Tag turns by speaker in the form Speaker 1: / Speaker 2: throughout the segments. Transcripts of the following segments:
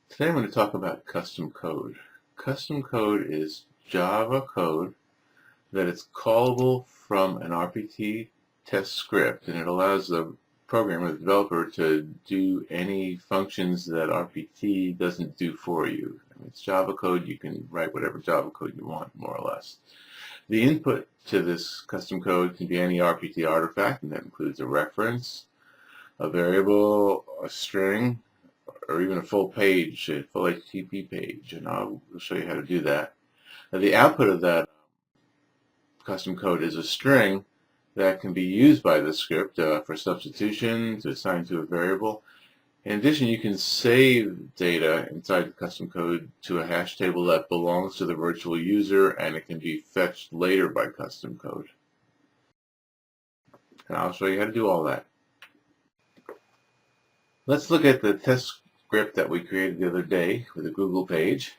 Speaker 1: Today I'm going to talk about custom code. Custom code is Java code that is callable from an RPT test script, and it allows the programmer, the developer, to do any functions that RPT doesn't do for you. It's Java code. You can write whatever Java code you want, more or less. The input to this custom code can be any RPT artifact, and that includes a reference, a variable, a string, or even a full page, a full HTTP page, and I'll show you how to do that. Now, the output of that custom code is a string that can be used by the script for substitution, to assign to a variable. In addition, you can save data inside the custom code to a hash table that belongs to the virtual user, and it can be fetched later by custom code. And I'll show you how to do all that. Let's look at the test script that we created the other day with a Google page.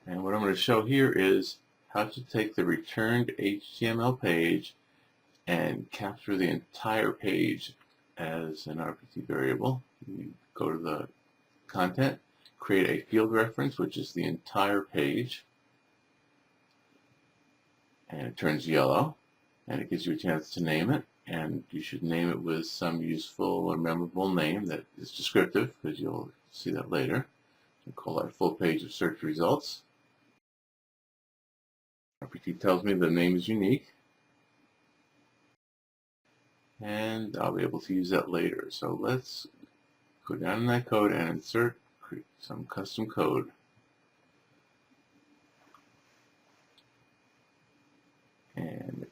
Speaker 1: And what I'm going to show here is how to take the returned HTML page and capture the entire page as an RPT variable. You go to the content, create a field reference, which is the entire page, and it turns yellow, and it gives you a chance to name it, and you should name it with some useful or memorable name that is descriptive, because you'll see that later. You call that full page of search results. RPT tells me the name is unique, and I'll be able to use that later. So let's go down in that code and insert some custom code. And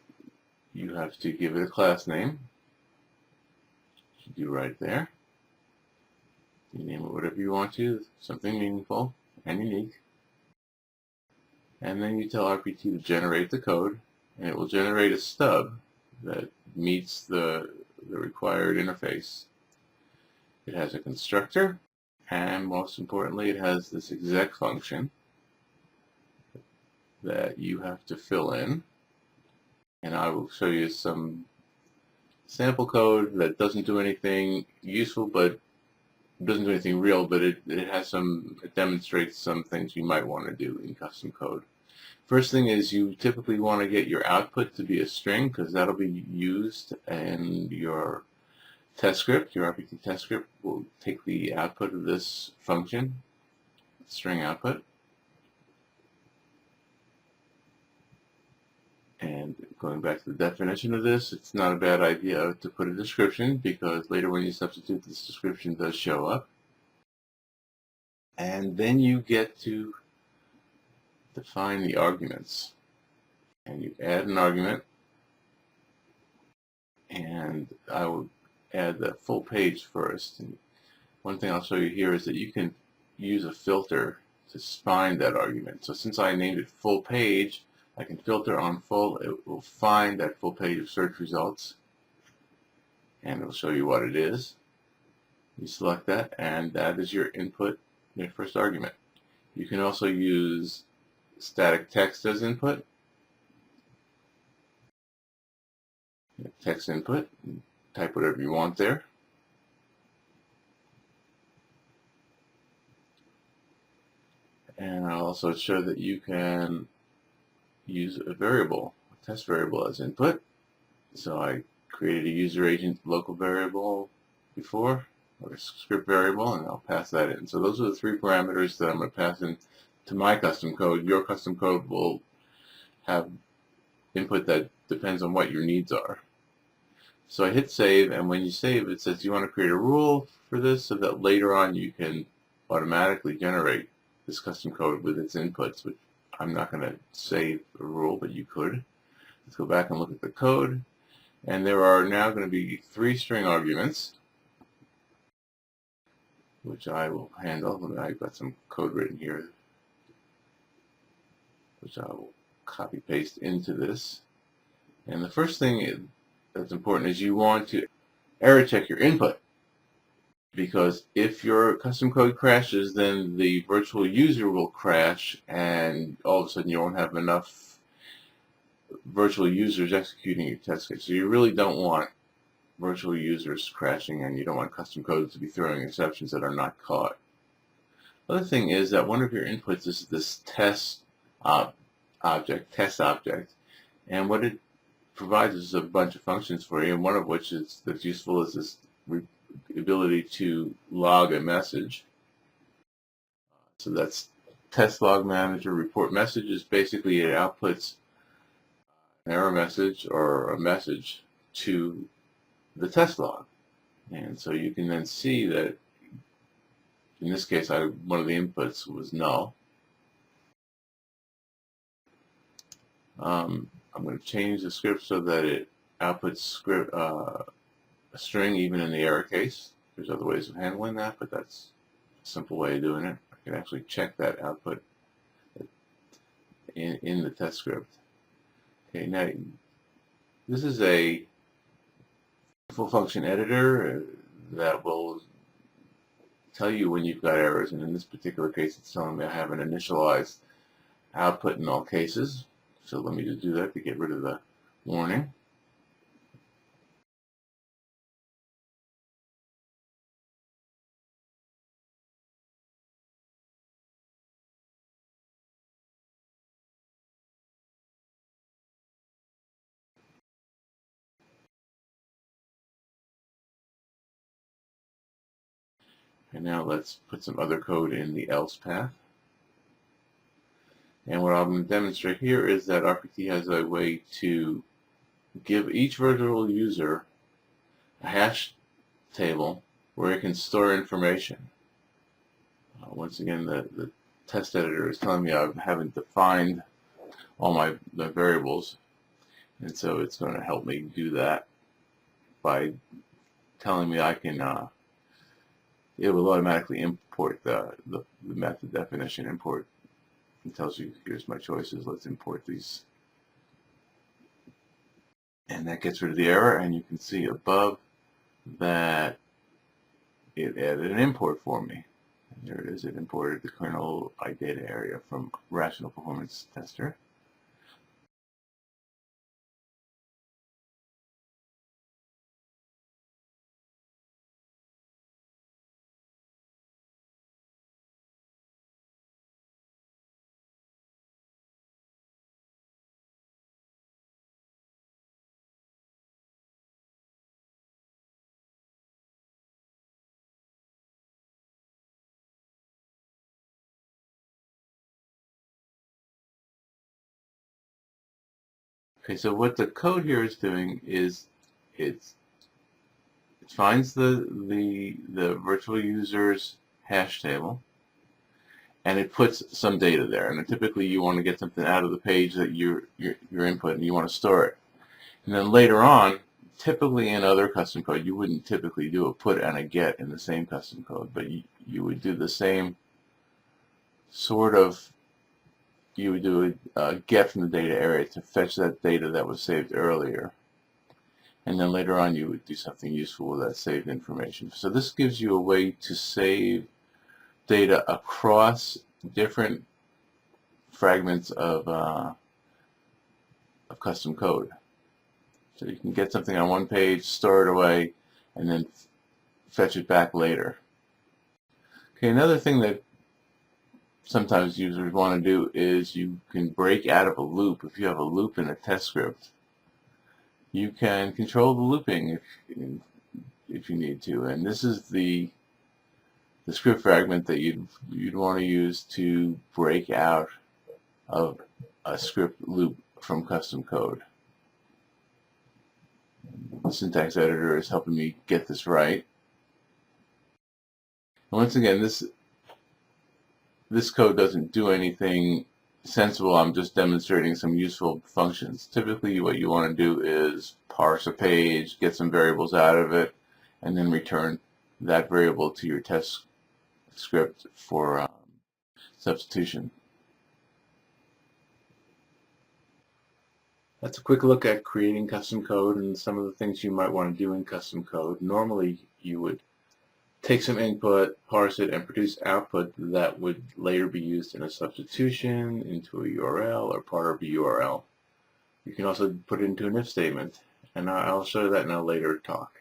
Speaker 1: you have to give it a class name. You do right there. You name it whatever you want to, something meaningful and unique. And then you tell RPT to generate the code, and it will generate a stub that meets the required interface. It has a constructor, and most importantly, it has this exec function that you have to fill in. And I will show you some sample code that doesn't do anything useful, but doesn't do anything real, but it demonstrates some things you might want to do in custom code. First thing is, you typically want to get your output to be a string, because that'll be used in your test script. Your RPT test script will take the output of this function, string output. And going back to the definition of this, it's not a bad idea to put a description, because later when you substitute, this description does show up. And then you get to define the arguments. And you add an argument, and I will add the full page first. And one thing I'll show you here is that you can use a filter to find that argument. So since I named it full page, I can filter on full. It will find that full page of search results, and it will show you what it is. You select that, and that is your input, your first argument. You can also use static text as input. Text input, type whatever you want there. And I'll also show that you can use a variable, a test variable as input. So I created a user agent local variable before, or a script variable, and I'll pass that in. So those are the three parameters that I'm going to pass in to my custom code. Your custom code will have input that depends on what your needs are. So I hit save, and when you save, it says you want to create a rule for this so that later on you can automatically generate this custom code with its inputs, which I'm not going to save a rule, but you could. Let's go back and look at the code. And there are now going to be 3 string arguments, which I will handle. I've got some code written here, which I will copy paste into this. And the first thing that's important is you want to error check your input, because if your custom code crashes, then the virtual user will crash, and all of a sudden you won't have enough virtual users executing your test case. So you really don't want virtual users crashing, and you don't want custom code to be throwing exceptions that are not caught. Other thing is that one of your inputs is this test object, and what it provides is a bunch of functions for you, and one of which is that's useful is this ability to log a message. So that's test log manager report messages. Basically, it outputs an error message or a message to the test log, and so you can then see that in this case, one of the inputs was null. I'm going to change the script so that it outputs a string even in the error case. There's other ways of handling that, but that's a simple way of doing it. I can actually check that output in the test script. Okay, now this is a full function editor that will tell you when you've got errors, and in this particular case it's telling me I have an initialized output in all cases. So let me just do that to get rid of the warning. And now let's put some other code in the else path. And what I'm going to demonstrate here is that RPT has a way to give each virtual user a hash table where it can store information. Once again, the test editor is telling me I haven't defined all the variables, and so it's going to help me do that by telling me I can it will automatically import the method definition import. It tells you, here's my choices, let's import these. And that gets rid of the error, and you can see above that it added an import for me. And there it is, it imported the kernel iData area from Rational Performance Tester. Okay, so what the code here is doing is it finds the virtual user's hash table, and it puts some data there. And typically you want to get something out of the page that your input, and you want to store it. And then later on, typically in other custom code, you wouldn't typically do a put and a get in the same custom code, but you would do the same sort of, you would do a get from the data area to fetch that data that was saved earlier. And then later on you would do something useful with that saved information. So this gives you a way to save data across different fragments of custom code. So you can get something on one page, store it away, and then fetch it back later. Okay, another thing that sometimes users want to do is you can break out of a loop. If you have a loop in a test script, you can control the looping if you need to. And this is the script fragment that you'd want to use to break out of a script loop from custom code. The syntax editor is helping me get this right. And once again, this code doesn't do anything sensible. I'm just demonstrating some useful functions. Typically what you want to do is parse a page, get some variables out of it, and then return that variable to your test script for substitution. That's a quick look at creating custom code and some of the things you might want to do in custom code. Normally you would take some input, parse it, and produce output that would later be used in a substitution, into a URL, or part of a URL. You can also put it into an if statement, and I'll show that in a later talk.